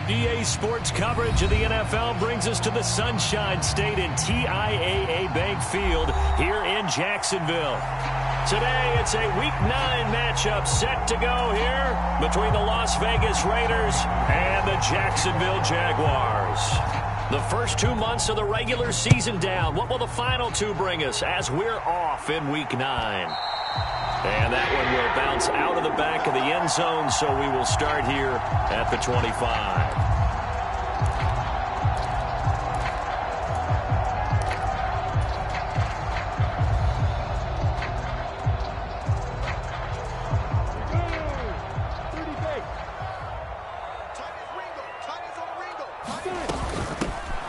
EA Sports coverage of the NFL brings us to the Sunshine State in TIAA Bank Field here in Jacksonville. Today, it's a Week 9 matchup set to go here between the Las Vegas Raiders and the Jacksonville Jaguars. The first 2 months of the regular season down. What will the final two bring us as we're off in Week 9? And that one will bounce out of the back of the end zone, so we will start here at the 25.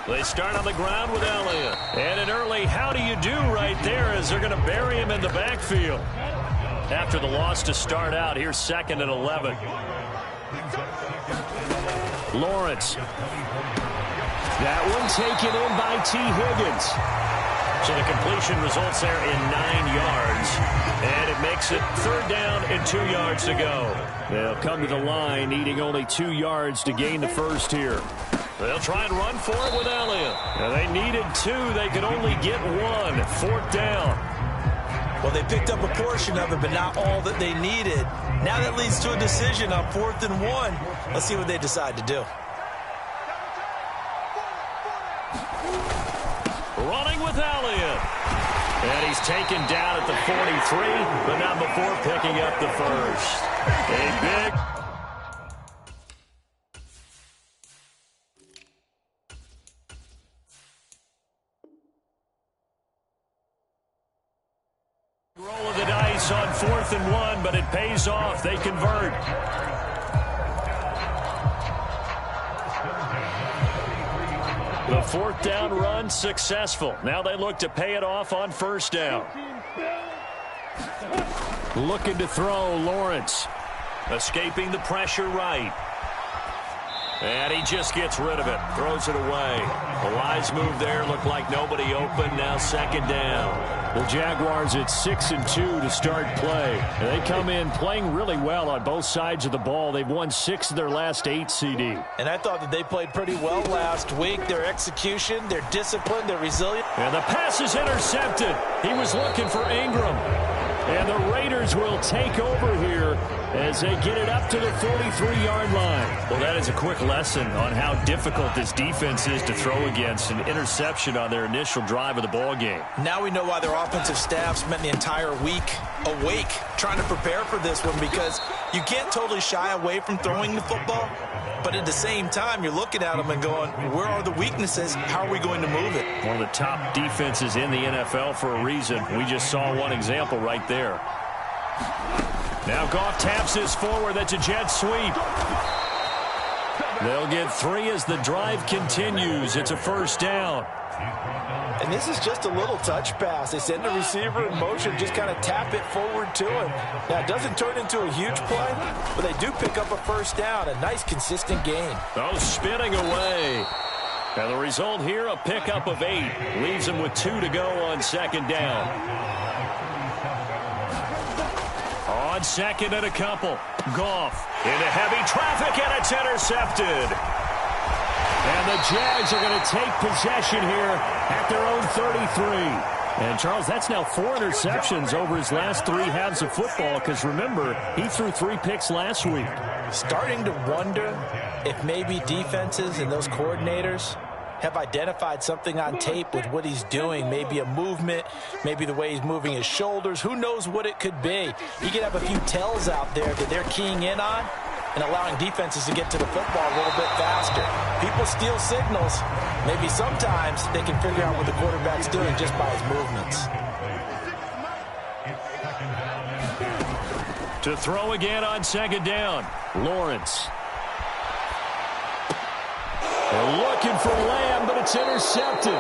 They start on the ground with Elliott. And an early how do you do right there as they're going to bury him in the backfield. After the loss to start out, here's 2nd and 11. Lawrence. That one taken in by T. Higgins. So the completion results there in 9 yards. And it makes it 3rd down and 2 yards to go. They'll come to the line needing only 2 yards to gain the first here. They'll try and run for it with Elliott. Now they needed 2. They could only get 1. 4th down. Well, they picked up a portion of it, but not all that they needed. Now that leads to a decision on 4th and 1. Let's see what they decide to do. Running with Elliott. And he's taken down at the 43, but not before picking up the first. A big roll of the dice on 4th and 1, but it pays off. They convert. The 4th down run successful. Now they look to pay it off on 1st down. Looking to throw, Lawrence. Escaping the pressure right. And he just gets rid of it. Throws it away. A wise move there. Looked like nobody open. Now 2nd down. The Jaguars at 6 and 2 to start play. And they come in playing really well on both sides of the ball. They've won 6 of their last 8 CD. And I thought that they played pretty well last week. Their execution, their discipline, their resilience. And the pass is intercepted. He was looking for Ingram. And the Raiders will take over here as they get it up to the 43-yard line. Well, that is a quick lesson on how difficult this defense is to throw against. An interception on their initial drive of the ball game. Now we know why their offensive staff spent the entire week awake trying to prepare for this one, because you can't totally shy away from throwing the football. But at the same time, you're looking at them and going, where are the weaknesses? How are we going to move it? One of the top defenses in the NFL for a reason. We just saw one example right there. Now Goff taps this forward. That's a jet sweep. They'll get 3 as the drive continues. It's a 1st down. And this is just a little touch pass. They send the receiver in motion, just kind of tap it forward to him. Now, it doesn't turn into a huge play, but they do pick up a 1st down. A nice, consistent gain. Oh, spinning away. And the result here, a pickup of 8. Leaves them with 2 to go on 2nd down. On 2nd and a couple. Goff into heavy traffic, and it's intercepted. And the Jags are going to take possession here at their own 33. And, Charles, that's now 4 interceptions over his last 3 halves of football, because, remember, he threw 3 picks last week. Starting to wonder if maybe defenses and those coordinators have identified something on tape with what he's doing. Maybe a movement, maybe the way he's moving his shoulders. Who knows what it could be? He could have a few tells out there that they're keying in on and allowing defenses to get to the football a little bit faster. People steal signals. Maybe sometimes they can figure out what the quarterback's doing just by his movements. To throw again on 2nd down, Lawrence. They're looking for Lamb, but it's intercepted.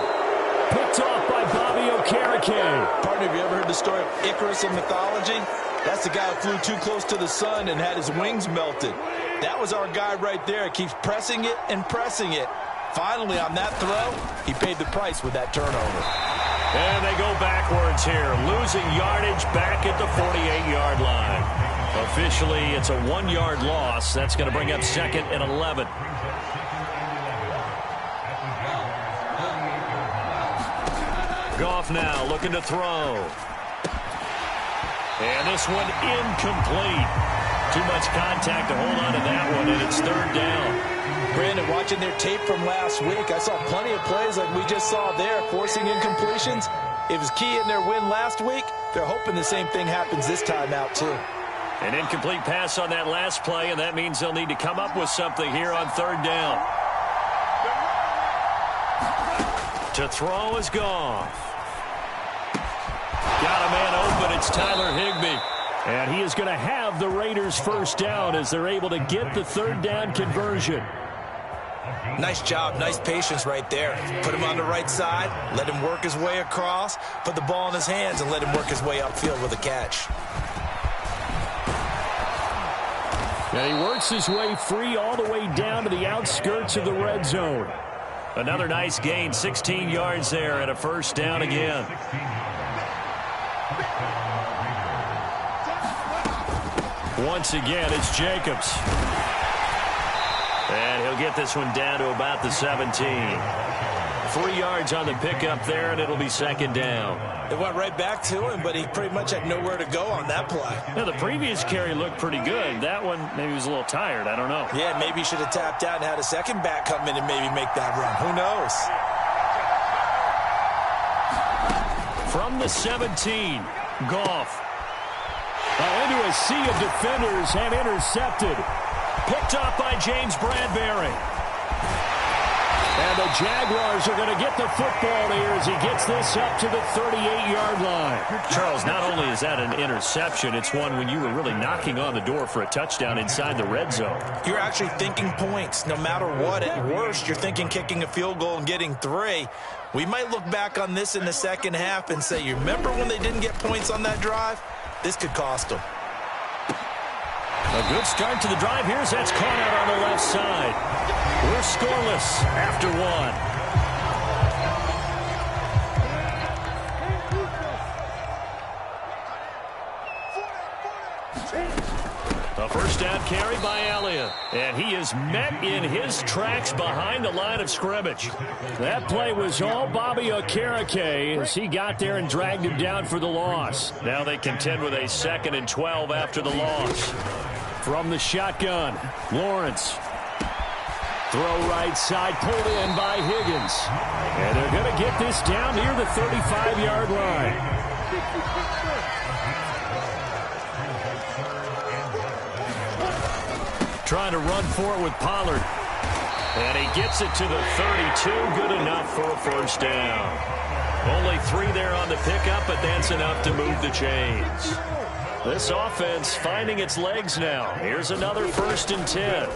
Picked off by Bobby Okereke. Partner, have you ever heard the story of Icarus in mythology? That's the guy who flew too close to the sun and had his wings melted. That was our guy right there. Keeps pressing it and pressing it. Finally, on that throw, he paid the price with that turnover. And they go backwards here, losing yardage back at the 48-yard line. Officially, it's a 1-yard loss. That's going to bring up 2nd and 11. Goff now looking to throw. And this one incomplete. Too much contact to hold on to that one, and it's 3rd down. Brandon, watching their tape from last week, I saw plenty of plays like we just saw there, forcing incompletions. It was key in their win last week. They're hoping the same thing happens this time out, too. An incomplete pass on that last play, and that means they'll need to come up with something here on 3rd down. To throw is Goff. Got a man open. It's Tyler Higbee. And he is going to have the Raiders' 1st down as they're able to get the 3rd down conversion. Nice job, nice patience right there. Put him on the right side, let him work his way across, put the ball in his hands, and let him work his way upfield with a catch. And he works his way free all the way down to the outskirts of the red zone. Another nice gain, 16 yards there, and a 1st down again. Once again, it's Jacobs. And he'll get this one down to about the 17. 3 yards on the pickup there, and it'll be 2nd down. It went right back to him, but he pretty much had nowhere to go on that play. Now, the previous carry looked pretty good. That one, maybe he was a little tired. I don't know. Yeah, maybe he should have tapped out and had a second back come in and maybe make that run. Who knows? From the 17, Goff. Into a sea of defenders and intercepted. Picked off by James Bradbury. And the Jaguars are going to get the football here as he gets this up to the 38-yard line. Charles, not only is that an interception, it's one when you were really knocking on the door for a touchdown inside the red zone. You're actually thinking points. No matter what, at worst, you're thinking kicking a field goal and getting 3. We might look back on this in the second half and say, you remember when they didn't get points on that drive? This could cost them. A good start to the drive here as that's caught out on the left side. We're scoreless after 1. A 1st down carry by Elliott. And he is met in his tracks behind the line of scrimmage. That play was all Bobby Okereke as he got there and dragged him down for the loss. Now they contend with a 2nd and 12 after the loss. From the shotgun, Lawrence. Throw right side, pulled in by Higgins. And they're going to get this down near the 35-yard line. Trying to run for it with Pollard. And he gets it to the 32. Good enough for a 1st down. Only 3 there on the pickup, but that's enough to move the chains. This offense finding its legs now. Here's another 1st and 10.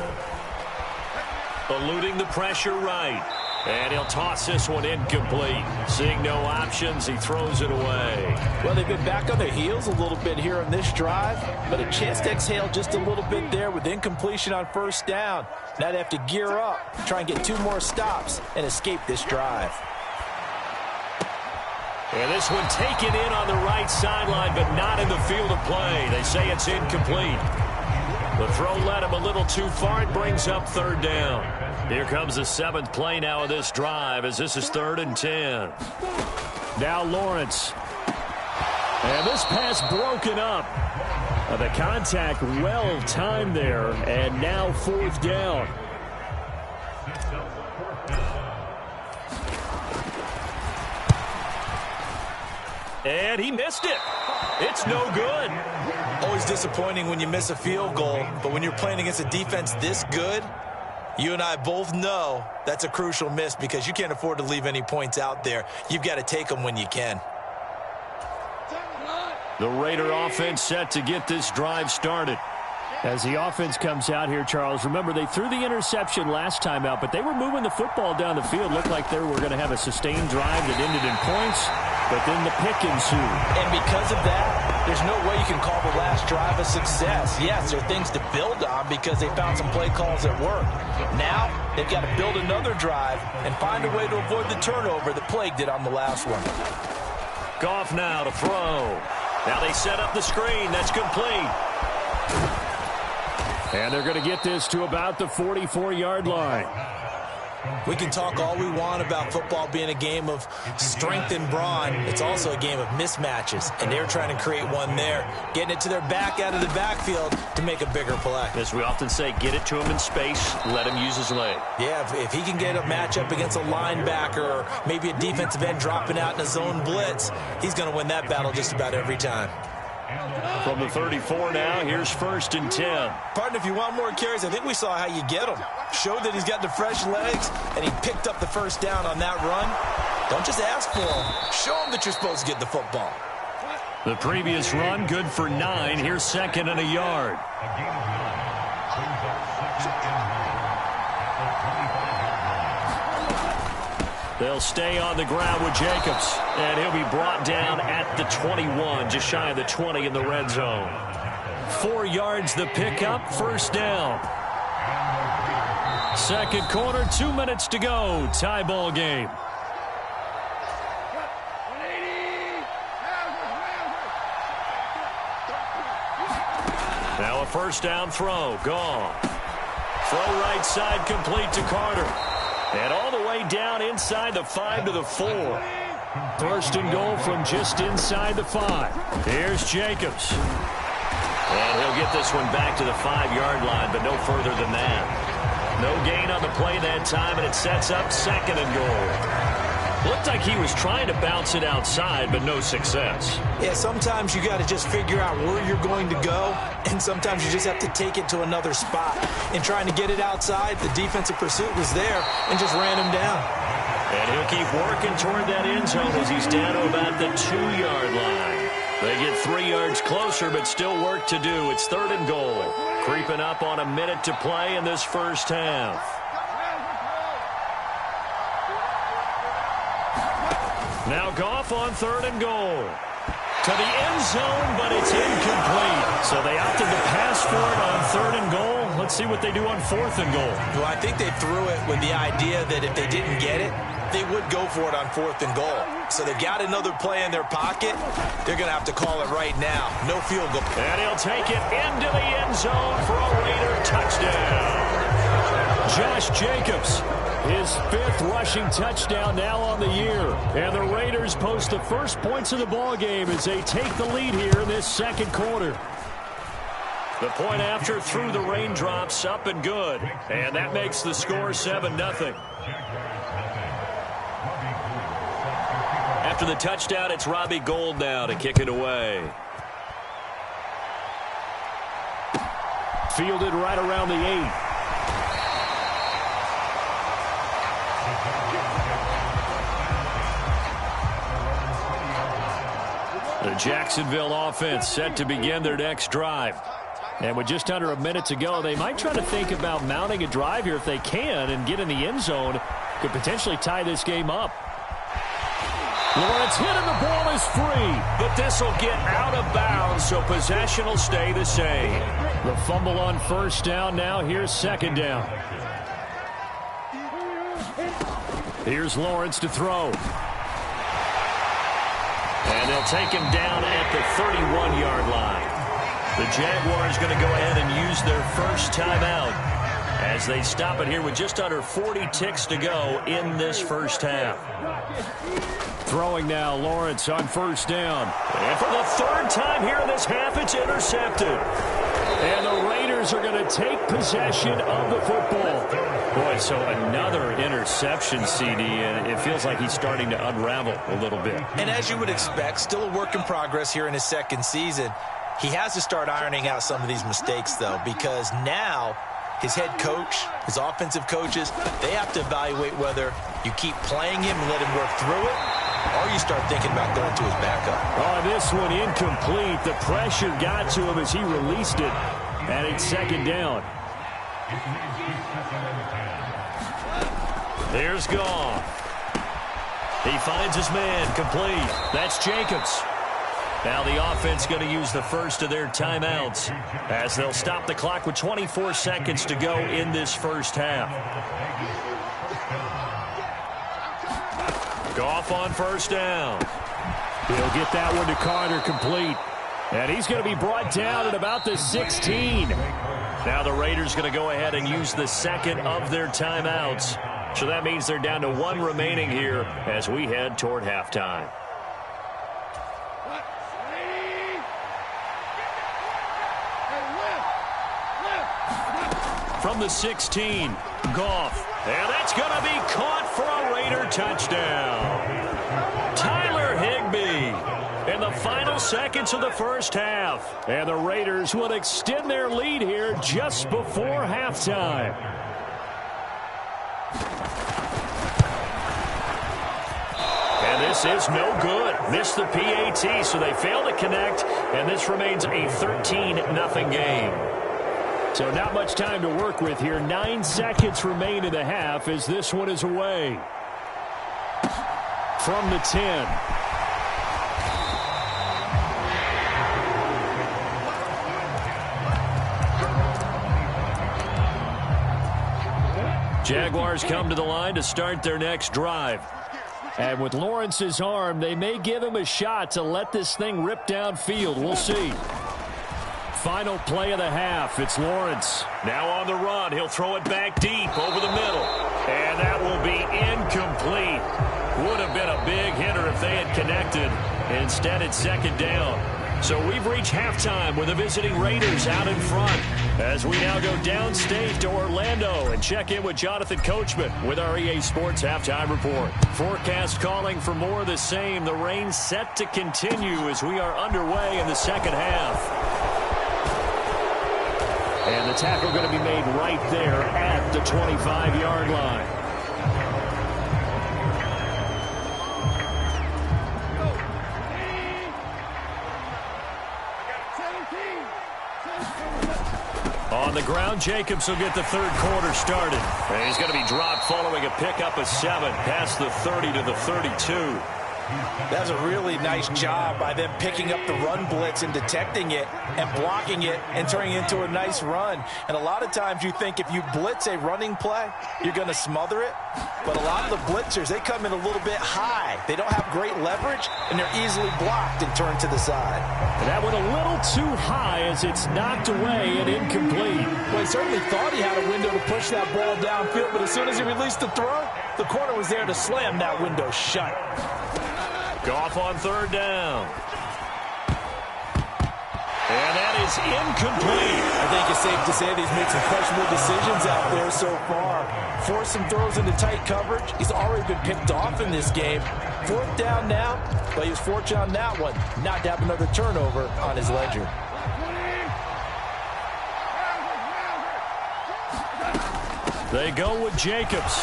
Eluding the pressure right. And he'll toss this one incomplete. Seeing no options, he throws it away. Well, they've been back on their heels a little bit here on this drive, but a chance to exhale just a little bit there with incompletion on 1st down. Now they have to gear up, try and get 2 more stops, and escape this drive. And this one taken in on the right sideline, but not in the field of play. They say it's incomplete. The throw led him a little too far. It brings up 3rd down. Here comes the 7th play now of this drive as this is 3rd and 10. Now Lawrence. And this pass broken up. The contact well timed there. And now 4th down. And he missed it. It's no good. Always disappointing when you miss a field goal, but when you're playing against a defense this good, you and I both know that's a crucial miss because you can't afford to leave any points out there. You've got to take them when you can. The Raider offense set to get this drive started. As the offense comes out here, Charles, remember they threw the interception last time out, but they were moving the football down the field. Looked like they were going to have a sustained drive that ended in points, but then the pick ensued. And because of that, there's no way you can call the last drive a success. Yes, there are things to build on because they found some play calls that work. Now, they've got to build another drive and find a way to avoid the turnover that plagued it on the last one. Goff now to throw. Now they set up the screen. That's complete. And they're going to get this to about the 44-yard line. We can talk all we want about football being a game of strength and brawn. It's also a game of mismatches, and they're trying to create one there, getting it to their back out of the backfield to make a bigger play. As we often say, get it to him in space, let him use his leg. Yeah, if he can get a matchup against a linebacker or maybe a defensive end dropping out in a zone blitz, he's going to win that battle just about every time. From the 34 now, here's 1st and 10. Partner, if you want more carries, I think we saw how you get him. Showed that he's got the fresh legs, and he picked up the first down on that run. Don't just ask for him. Show him that you're supposed to get the football. The previous run, good for 9. Here's 2nd and a yard. They'll stay on the ground with Jacobs, and he'll be brought down at the 21, just shy of the 20 in the red zone. 4 yards the pickup, 1st down. 2nd quarter, 2 minutes to go, tie ball game. Now a 1st down throw, gone. Throw right side complete to Carter. And all the way down inside the 5 to the 4. 1st and goal from just inside the 5. Here's Jacobs. And he'll get this one back to the 5-yard line, but no further than that. No gain on the play that time, and it sets up 2nd and goal. Looked like he was trying to bounce it outside, but no success. Yeah, sometimes you got to just figure out where you're going to go, and sometimes you just have to take it to another spot. In trying to get it outside, the defensive pursuit was there and just ran him down. And he'll keep working toward that end zone as he's down to about the 2-yard line. They get 3 yards closer, but still work to do. It's 3rd and goal. Creeping up on a minute to play in this first half. Now Goff on 3rd and goal. To the end zone, but it's incomplete. So they opted to pass for it on 3rd and goal. Let's see what they do on 4th and goal. Well, I think they threw it with the idea that if they didn't get it, they would go for it on 4th and goal. So they got another play in their pocket. They're going to have to call it right now. No field goal. And he'll take it into the end zone for a Raider touchdown. Josh Jacobs, his 5th rushing touchdown now on the year. And the Raiders post the first points of the ball game as they take the lead here in this 2nd quarter. The point after through the raindrops, up and good. And that makes the score 7-0. After the touchdown, it's Robbie Gould now to kick it away. Fielded right around the 8. The Jacksonville offense set to begin their next drive. And with just under a minute to go, they might try to think about mounting a drive here if they can and get in the end zone. Could potentially tie this game up. Lawrence hit and the ball is free. But this will get out of bounds, so possession will stay the same. The fumble on 1st down now. Here's 2nd down. Here's Lawrence to throw. And they'll take him down at the 31-yard line. The Jaguars going to go ahead and use their first timeout as they stop it here with just under 40 ticks to go in this first half. Throwing now, Lawrence on 1st down. And for the 3rd time here in this half, it's intercepted. And the Raiders are going to take possession of the football. Boy, so another interception, CD, and it feels like he's starting to unravel a little bit. And as you would expect, still a work in progress here in his 2nd season. He has to start ironing out some of these mistakes, though, because now his head coach, his offensive coaches, they have to evaluate whether you keep playing him and let him work through it, or you start thinking about going to his backup. Oh, this one incomplete. The pressure got to him as he released it, and it's 2nd down. There's Goff. He finds his man, complete. That's Jacobs. Now the offense going to use the first of their timeouts as they'll stop the clock with 24 seconds to go in this first half. Goff on 1st down. He'll get that one to Carter, complete. And he's going to be brought down at about the 16. Now the Raiders going to go ahead and use the second of their timeouts. So that means they're down to one remaining here as we head toward halftime. From the 16, Goff. And that's going to be caught for a Raider touchdown. Tyler Higbee in the final seconds of the first half. And the Raiders will extend their lead here just before halftime. And this is no good. Missed the PAT, so they fail to connect. And this remains a 13-0 game. So not much time to work with here. 9 seconds remain in the half as this one is away. From the 10. Jaguars come to the line to start their next drive. And with Lawrence's arm, they may give him a shot to let this thing rip downfield. We'll see. Final play of the half. It's Lawrence. Now on the run. He'll throw it back deep over the middle. And that will be incomplete. Would have been a big hitter if they had connected. Instead, it's second down. So we've reached halftime with the visiting Raiders out in front. As we now go downstate to Orlando and check in with Jonathan Coachman with our EA Sports Halftime Report. Forecast calling for more of the same. The rain set to continue as we are underway in the second half. And the tackle going to be made right there at the 25-yard line. On the ground, Jacobs will get the third quarter started. And he's going to be dropped following a pickup of 7 past the 30 to the 32. That was a really nice job by them picking up the run blitz and detecting it and blocking it and turning it into a nice run. And a lot of times you think if you blitz a running play, you're going to smother it. But a lot of the blitzers, they come in a little bit high. They don't have great leverage, and they're easily blocked and turned to the side. And that went a little too high as it's knocked away and incomplete. Well, he certainly thought he had a window to push that ball downfield, but as soon as he released the throw, the corner was there to slam that window shut. Goff on third down. And that is incomplete. I think it's safe to say that he's made some questionable decisions out there so far. Forced some throws into tight coverage. He's already been picked off in this game. Fourth down now, but he was fortunate on that one not to have another turnover on his ledger. They go with Jacobs.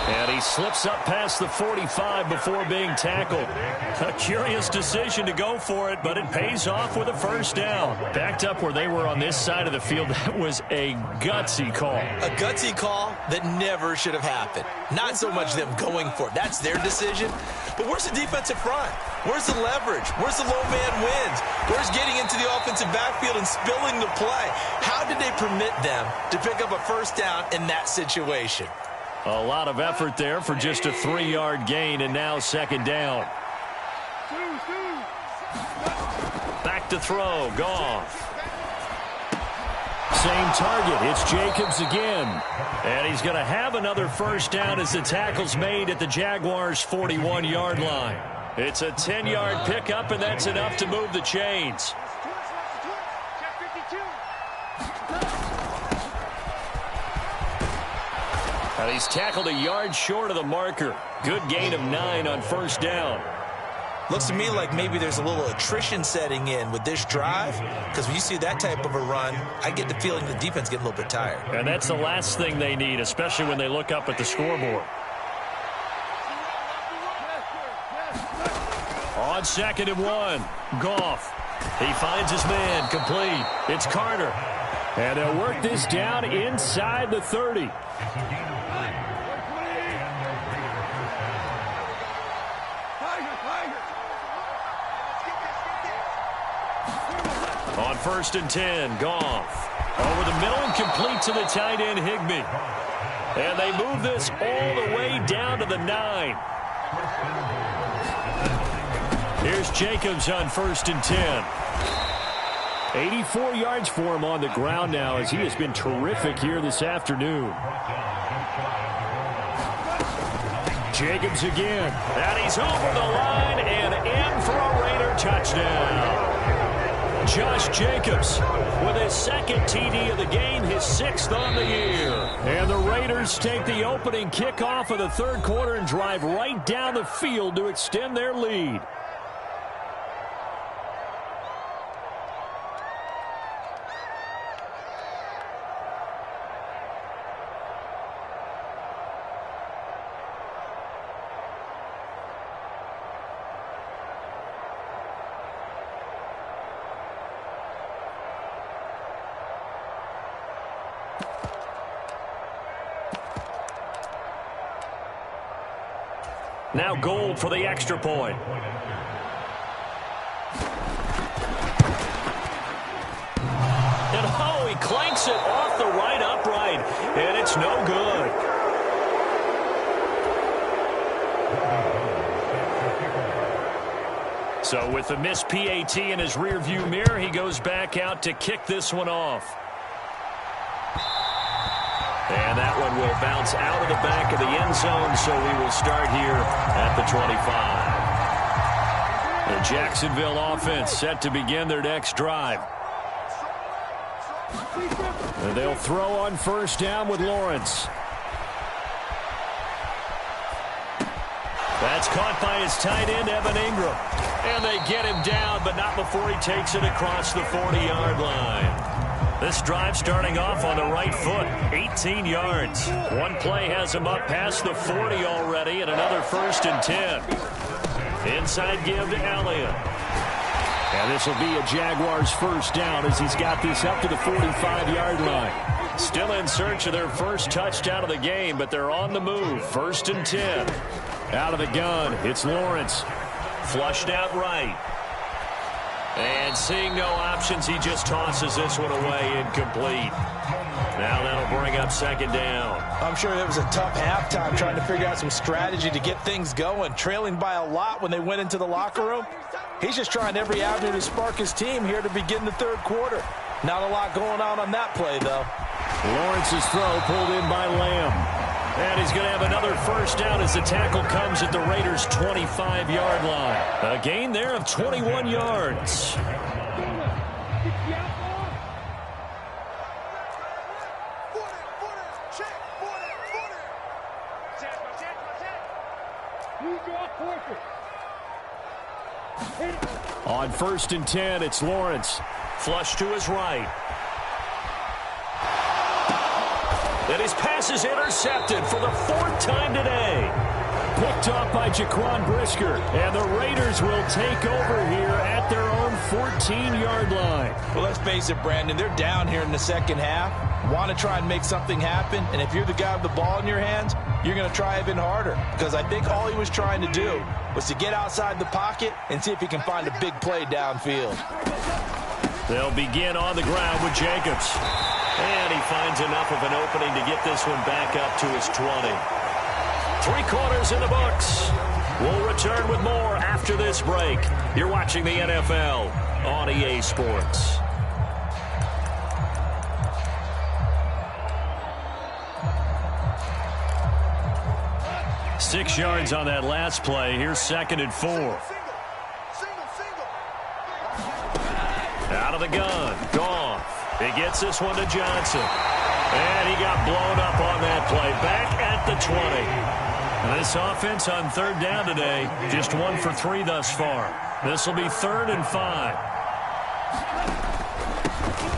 And he slips up past the 45 before being tackled. A curious decision to go for it, but it pays off with a first down. Backed up where they were on this side of the field, that was a gutsy call. A gutsy call that never should have happened. Not so much them going for it. That's their decision. But where's the defensive front? Where's the leverage? Where's the low man wins? Where's getting into the offensive backfield and spilling the play? How did they permit them to pick up a first down in that situation? A lot of effort there for just a 3-yard gain, and now second down. Back to throw, Goff. Same target, it's Jacobs again. And he's going to have another first down as the tackle's made at the Jaguars' 41-yard line. It's a 10-yard pickup, and that's enough to move the chains. And he's tackled a yard short of the marker. Good gain of 9 on first down. Looks to me like maybe there's a little attrition setting in with this drive, because when you see that type of a run, I get the feeling the defense getting a little bit tired. And that's the last thing they need, especially when they look up at the scoreboard. On 2nd and 1, Goff. He finds his man, complete. It's Carter. And they'll work this down inside the 30. On 1st and 10, Goff. Over the middle and complete to the tight end, Higbee. And they move this all the way down to the 9. Here's Jacobs on 1st and 10. 84 yards for him on the ground now, as he has been terrific here this afternoon. Jacobs again. And he's over the line and in for a Raider touchdown. Josh Jacobs with his second TD of the game, his 6th on the year. And the Raiders take the opening kickoff of the third quarter and drive right down the field to extend their lead. Now Gold for the extra point. And oh, he clanks it off the right upright. And it's no good. So with the missed PAT in his rearview mirror, he goes back out to kick this one off. And that one will bounce out of the back of the end zone, so we will start here at the 25. The Jacksonville offense set to begin their next drive. And they'll throw on first down with Lawrence. That's caught by his tight end, Evan Ingram. And they get him down, but not before he takes it across the 40-yard line. This drive starting off on the right foot, 18 yards. One play has him up past the 40 already, and another 1st and 10. Inside give to Elliott. And this will be a Jaguars first down as he's got this up to the 45-yard line. Still in search of their first touchdown of the game, but they're on the move. 1st and 10. Out of the gun, it's Lawrence. Flushed out right. And seeing no options, he just tosses this one away, incomplete. Now that'll bring up 2nd down. I'm sure it was a tough halftime trying to figure out some strategy to get things going. Trailing by a lot when they went into the locker room. He's just trying every avenue to spark his team here to begin the third quarter. Not a lot going on that play, though. Lawrence's throw pulled in by Lamb. And he's going to have another first down as the tackle comes at the Raiders' 25-yard line. A gain there of 21 yards. On 1st and 10, it's Lawrence. Flush to his right. And his pass is intercepted for the 4th time today. Picked off by Jaquan Brisker. And the Raiders will take over here at their own 14-yard line. Well, let's face it, Brandon. They're down here in the second half. Want to try and make something happen. And if you're the guy with the ball in your hands, you're going to try even harder. Because I think all he was trying to do was to get outside the pocket and see if he can find a big play downfield. They'll begin on the ground with Jacobs. And he finds enough of an opening to get this one back up to his 20. 3 quarters in the books. We'll return with more after this break. You're watching the NFL on EA Sports. Six yards on that last play. Here's 2nd and 4. Out of the gun. Gone. He gets this one to Johnson. And he got blown up on that play. Back at the 20. And this offense on 3rd down today, just 1 for 3 thus far. This will be 3rd and 5.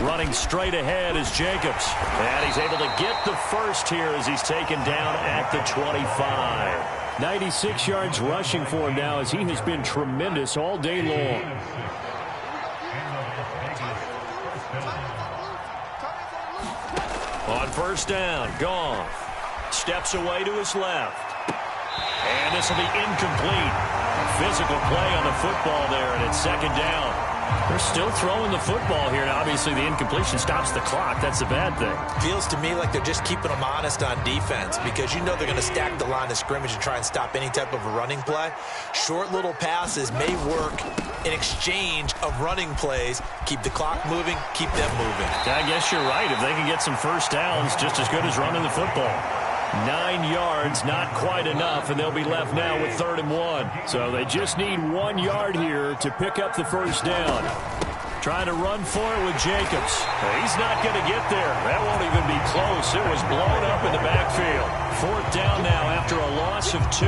Running straight ahead is Jacobs. And he's able to get the first here as he's taken down at the 25. 96 yards rushing for him now as he has been tremendous all day long. On 1st down, Goff steps away to his left. And this will be incomplete. Physical play on the football there, and it's 2nd down. They're still throwing the football here. Now, obviously, the incompletion stops the clock. That's the bad thing. Feels to me like they're just keeping them honest on defense because you know they're going to stack the line of scrimmage and try and stop any type of a running play. Short little passes may work in exchange of running plays. Keep the clock moving, keep them moving. Yeah, I guess you're right. If they can get some first downs, just as good as running the football. 9 yards, not quite enough, and they'll be left now with 3rd and 1. So they just need 1 yard here to pick up the first down. Trying to run for it with Jacobs. He's not going to get there. That won't even be close. It was blown up in the backfield. 4th down now after a loss of 2.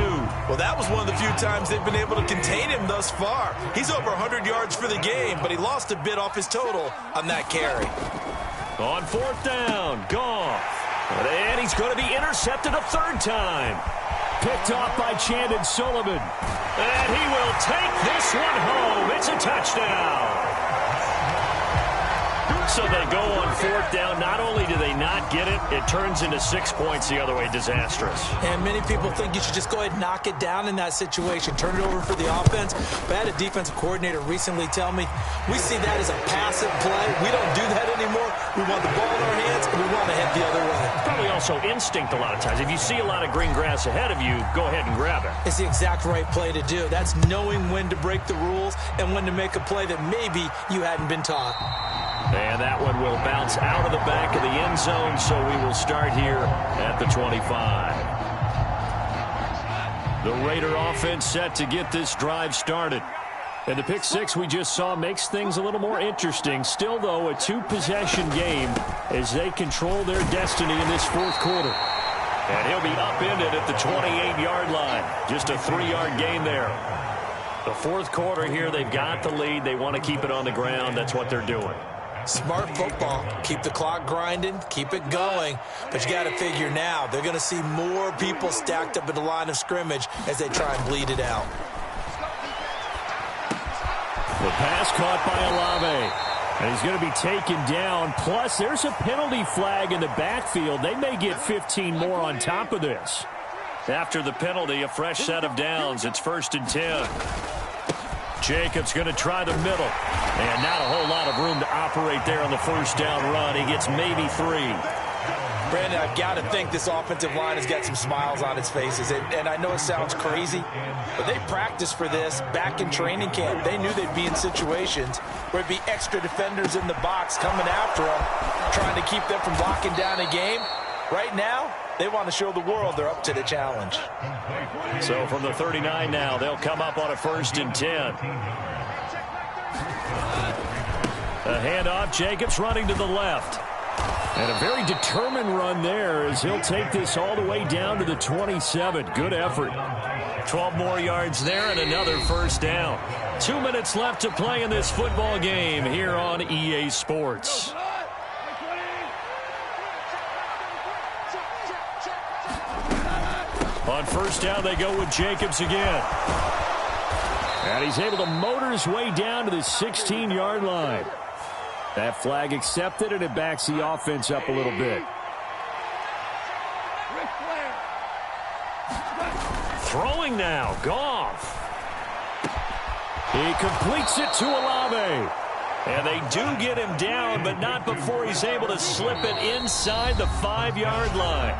Well, that was one of the few times they've been able to contain him thus far. He's over 100 yards for the game, but he lost a bit off his total on that carry. On 4th down, Goff. And he's going to be intercepted a 3rd time. Picked off by Chandon Sullivan. And he will take this one home. It's a touchdown. So they go on 4th down. Not only do they not get it, it turns into 6 points the other way. Disastrous. And many people think you should just go ahead and knock it down in that situation. Turn it over for the offense. But I had a defensive coordinator recently tell me, we see that as a passive play. We don't do that anymore. We want the ball in our hands, and we want to head the other way. Probably also instinct a lot of times. If you see a lot of green grass ahead of you, go ahead and grab it. It's the exact right play to do. That's knowing when to break the rules and when to make a play that maybe you hadn't been taught. And that one will bounce out of the back of the end zone, so we will start here at the 25. The Raider offense set to get this drive started. And the pick six we just saw makes things a little more interesting. Still, though, a 2-possession game as they control their destiny in this 4th quarter. And he'll be upended at the 28-yard line. Just a 3-yard gain there. The 4th quarter here, they've got the lead. They want to keep it on the ground. That's what they're doing. Smart football. Keep the clock grinding. Keep it going. But you got to figure now, they're going to see more people stacked up at the line of scrimmage as they try and bleed it out. The pass caught by Olave. And he's going to be taken down. Plus, there's a penalty flag in the backfield. They may get 15 more on top of this. After the penalty, a fresh set of downs. It's 1st and 10. Jacobs going to try the middle. And not a whole lot of room to operate there on the 1st down run. He gets maybe 3. Brandon, I've got to think this offensive line has got some smiles on its faces. And I know it sounds crazy, but they practiced for this back in training camp. They knew they'd be in situations where it'd be extra defenders in the box coming after them, trying to keep them from locking down a game. Right now, they want to show the world they're up to the challenge. So from the 39 now, they'll come up on a 1st and 10. A handoff, Jacobs running to the left. And a very determined run there as he'll take this all the way down to the 27. Good effort. 12 more yards there and another 1st down. 2 minutes left to play in this football game here on EA Sports. On 1st down, they go with Jacobs again. And he's able to motor his way down to the 16-yard line. That flag accepted, and it backs the offense up a little bit. Throwing now, Goff. He completes it to Olave. And they do get him down, but not before he's able to slip it inside the 5-yard line.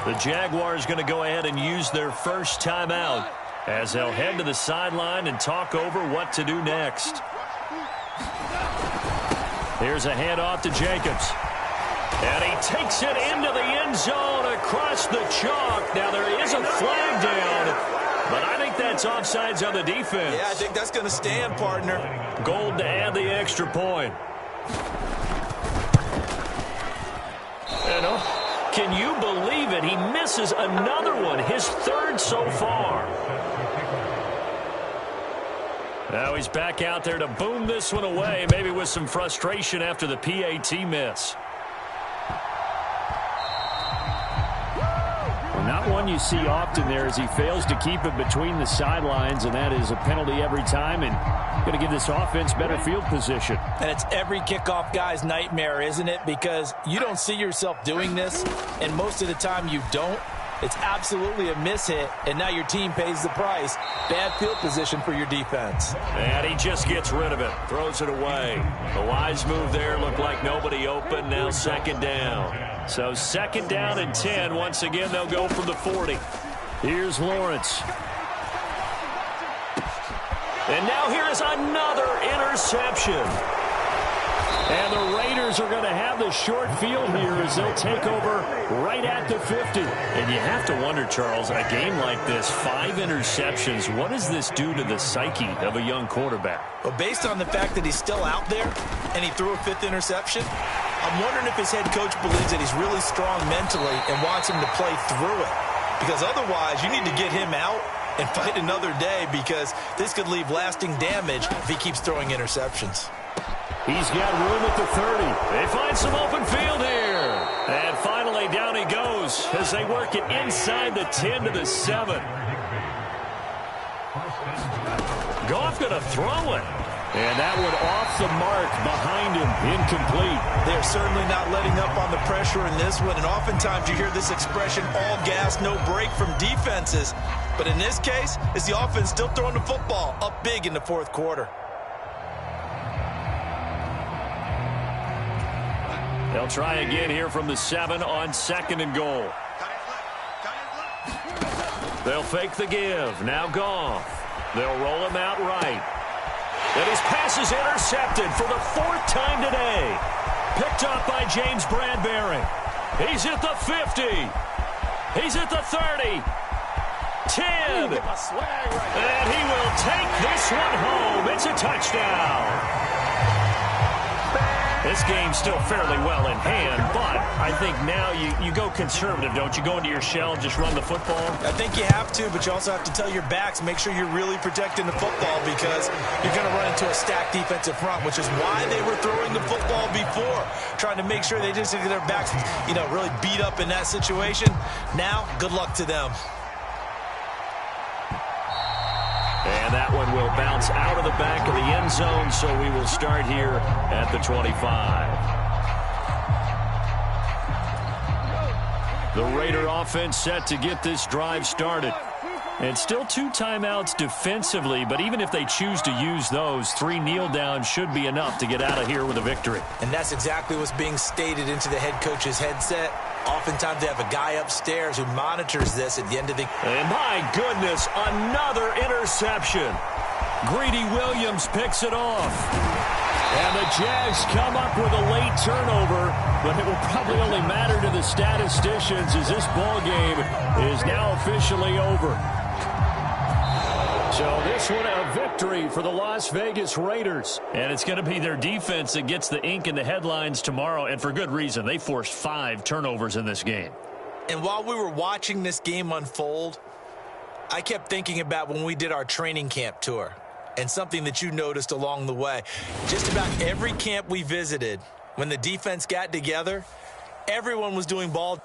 The Jaguars going to go ahead and use their first timeout as they'll head to the sideline and talk over what to do next. Here's a handoff to Jacobs. And he takes it into the end zone across the chalk. Now there is a flag down, but I think that's offsides on the defense. Yeah, I think that's going to stand, partner. Gold to add the extra point. And can you believe it? He misses another one, his 3rd so far. Now he's back out there to boom this one away, maybe with some frustration after the PAT miss. Not one you see often there as he fails to keep it between the sidelines, and that is a penalty every time and going to give this offense better field position. And it's every kickoff guy's nightmare, isn't it? Because you don't see yourself doing this, and most of the time you don't. It's absolutely a mishit, and now your team pays the price. Bad field position for your defense. And he just gets rid of it, throws it away. A wise move there, looked like nobody open, now second down. So second down and 10. Once again, they'll go from the 40. Here's Lawrence. And now here is another interception. And the Raiders are going to have the short field here as they'll take over right at the 50. And you have to wonder, Charles, a game like this, 5 interceptions, what does this do to the psyche of a young quarterback? Well, based on the fact that he's still out there and he threw a 5th interception, I'm wondering if his head coach believes that he's really strong mentally and wants him to play through it. Because otherwise, you need to get him out and fight another day, because this could leave lasting damage if he keeps throwing interceptions. He's got room at the 30. They find some open field here. And finally, down he goes as they work it inside the 10 to the 7. Goff going to throw it. And that one off the mark behind him, incomplete. They're certainly not letting up on the pressure in this one, and oftentimes you hear this expression, all gas, no break from defenses. But in this case, it's the offense still throwing the football up big in the 4th quarter. They'll try again here from the 7 on 2nd and goal. They'll fake the give. Now Goff. They'll roll him out right. And his pass is intercepted for the 4th time today. Picked up by James Bradbury. He's at the 50. He's at the 30. 10. And he will take this one home. It's a touchdown. This game's still fairly well in hand, but I think now you go conservative, don't you? Go into your shell and just run the football? I think you have to, but you also have to tell your backs, make sure you're really protecting the football, because you're going to run into a stacked defensive front, which is why they were throwing the football before, trying to make sure they didn't get their backs, really beat up in that situation. Now, good luck to them. And that one will bounce out of the back of the end zone, so we will start here at the 25. The Raider offense set to get this drive started. And still 2 timeouts defensively, but even if they choose to use those, 3 kneel downs should be enough to get out of here with a victory. And that's exactly what's being stated into the head coach's headset. Oftentimes they have a guy upstairs who monitors this at the end of the... And my goodness, another interception. Greedy Williams picks it off. And the Jags come up with a late turnover, but it will probably only matter to the statisticians as this ball game is now officially over. So this one a victory for the Las Vegas Raiders. And it's going to be their defense that gets the ink in the headlines tomorrow, and for good reason. They forced 5 turnovers in this game. And while we were watching this game unfold, I kept thinking about when we did our training camp tour and something that you noticed along the way. Just about every camp we visited, when the defense got together, everyone was doing ball